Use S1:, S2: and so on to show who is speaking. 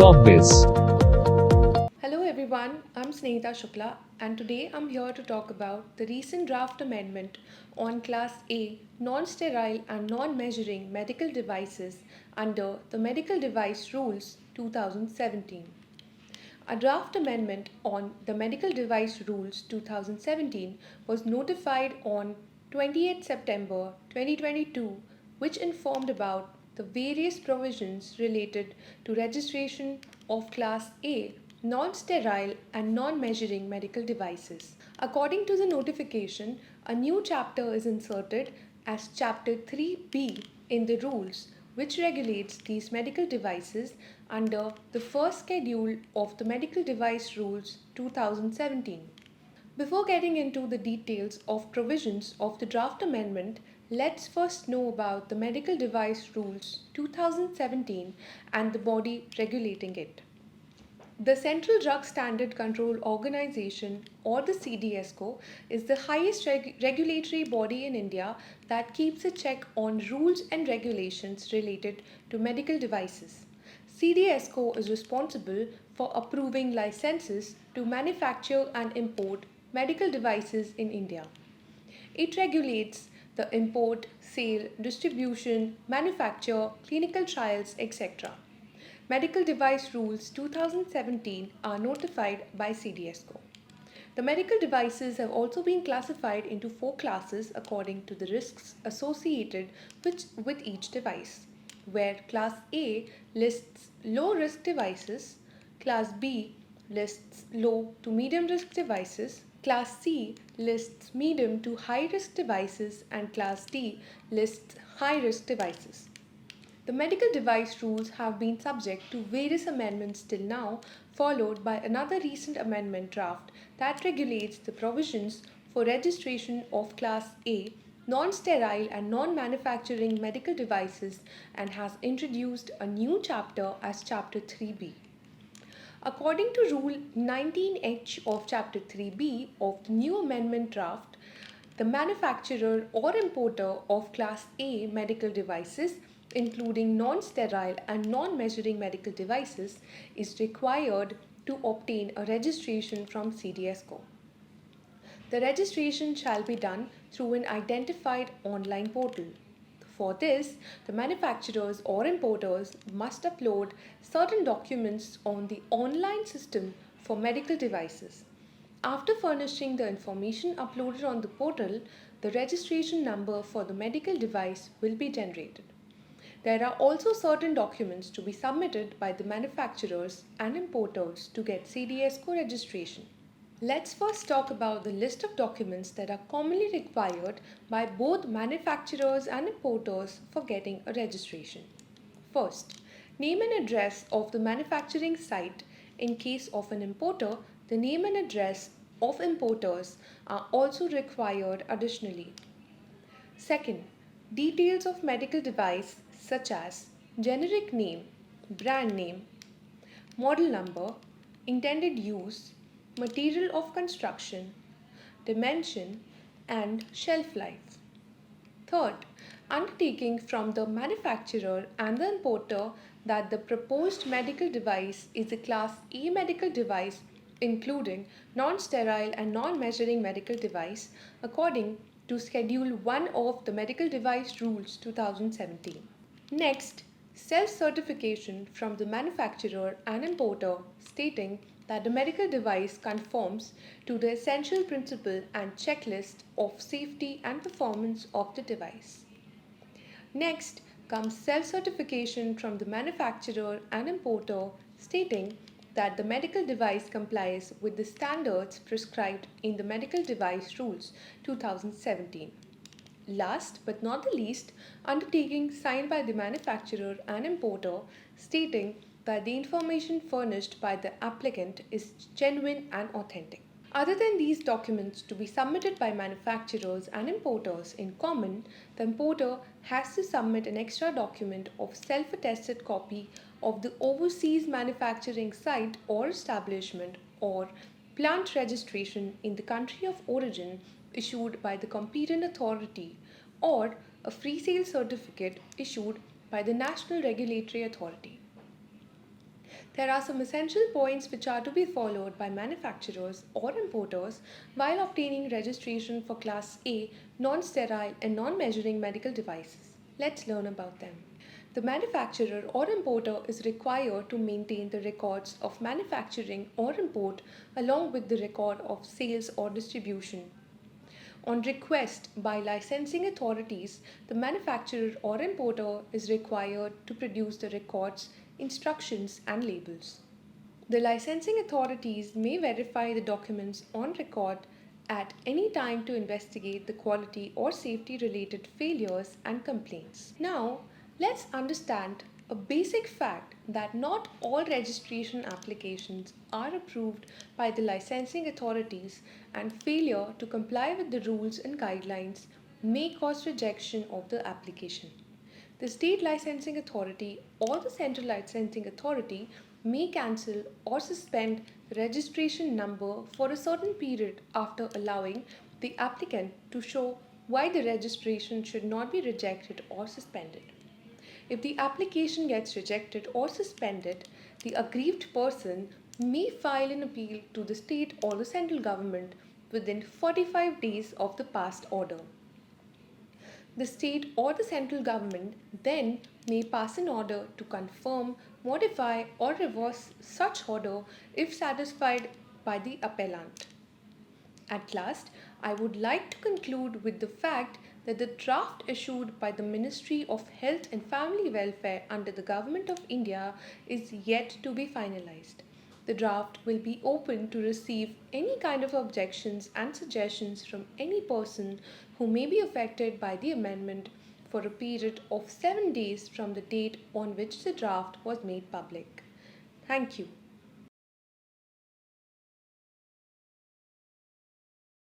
S1: Corpbiz.
S2: Hello everyone, I'm Snehita Shukla and today I'm here to talk about the recent draft amendment on Class A non-sterile and non-measuring medical devices under the Medical Device Rules 2017. A draft amendment on the Medical Device Rules 2017 was notified on 28 September 2022, which informed about the various provisions related to registration of Class A non-sterile and non-measuring medical devices. According to the notification, a new chapter is inserted as Chapter 3B in the rules which regulates these medical devices under the first schedule of the Medical Device Rules 2017. Before getting into the details of provisions of the draft amendment, let's first know about the Medical Device Rules 2017 and the body regulating it. The Central Drug Standard Control Organization, or the CDSCO, is the highest regulatory body in India that keeps a check on rules and regulations related to medical devices. CDSCO is responsible for approving licenses to manufacture and import medical devices in India. It regulates the import, sale, distribution, manufacture, clinical trials, etc. Medical Device Rules 2017 are notified by CDSCO. The medical devices have also been classified into four classes according to the risks associated with each device, where Class A lists low risk devices, Class B lists low to medium risk devices, Class C lists medium to high risk devices, and Class D lists high risk devices. The medical device rules have been subject to various amendments till now, followed by another recent amendment draft that regulates the provisions for registration of Class A non-sterile and non-manufacturing medical devices and has introduced a new chapter as Chapter 3B. According to Rule 19H of Chapter 3B of the new amendment draft, the manufacturer or importer of Class A medical devices, including non-sterile and non-measuring medical devices, is required to obtain a registration from CDSCO. The registration shall be done through an identified online portal. For this, the manufacturers or importers must upload certain documents on the online system for medical devices. After furnishing the information uploaded on the portal, the registration number for the medical device will be generated. There are also certain documents to be submitted by the manufacturers and importers to get CDSCO registration. Let's first talk about the list of documents that are commonly required by both manufacturers and importers for getting a registration. First, name and address of the manufacturing site. In case of an importer, the name and address of importers are also required additionally. Second, details of medical device such as generic name, brand name, model number, intended use, material of construction, dimension, and shelf life. Third, undertaking from the manufacturer and the importer that the proposed medical device is a Class A medical device, including non-sterile and non-measuring medical device, according to Schedule 1 of the Medical Device Rules 2017. Next, self-certification from the manufacturer and importer stating that the medical device conforms to the essential principle and checklist of safety and performance of the device. Next comes self-certification from the manufacturer and importer stating that the medical device complies with the standards prescribed in the Medical Device Rules 2017. Last but not the least, undertaking signed by the manufacturer and importer stating that the information furnished by the applicant is genuine and authentic. Other than these documents to be submitted by manufacturers and importers in common, the importer has to submit an extra document of self-attested copy of the overseas manufacturing site or establishment or plant registration in the country of origin issued by the competent authority or a free sale certificate issued by the National Regulatory Authority. There are some essential points which are to be followed by manufacturers or importers while obtaining registration for Class A non-sterile and non-measuring medical devices. Let's learn about them. The manufacturer or importer is required to maintain the records of manufacturing or import along with the record of sales or distribution. On request by licensing authorities, the manufacturer or importer is required to produce the records, instructions, and labels. The licensing authorities may verify the documents on record at any time to investigate the quality or safety related failures and complaints. Now, let's understand a basic fact that not all registration applications are approved by the licensing authorities, and failure to comply with the rules and guidelines may cause rejection of the application. The state licensing authority or the central licensing authority may cancel or suspend the registration number for a certain period after allowing the applicant to show why the registration should not be rejected or suspended. If the application gets rejected or suspended, the aggrieved person may file an appeal to the state or the central government within 45 days of the past order. The state or the central government then may pass an order to confirm, modify, or reverse such order if satisfied by the appellant. At last, I would like to conclude with the fact that the draft issued by the Ministry of Health and Family Welfare under the Government of India is yet to be finalized. The draft will be open to receive any kind of objections and suggestions from any person who may be affected by the amendment for a period of 7 days from the date on which the draft was made public. Thank you.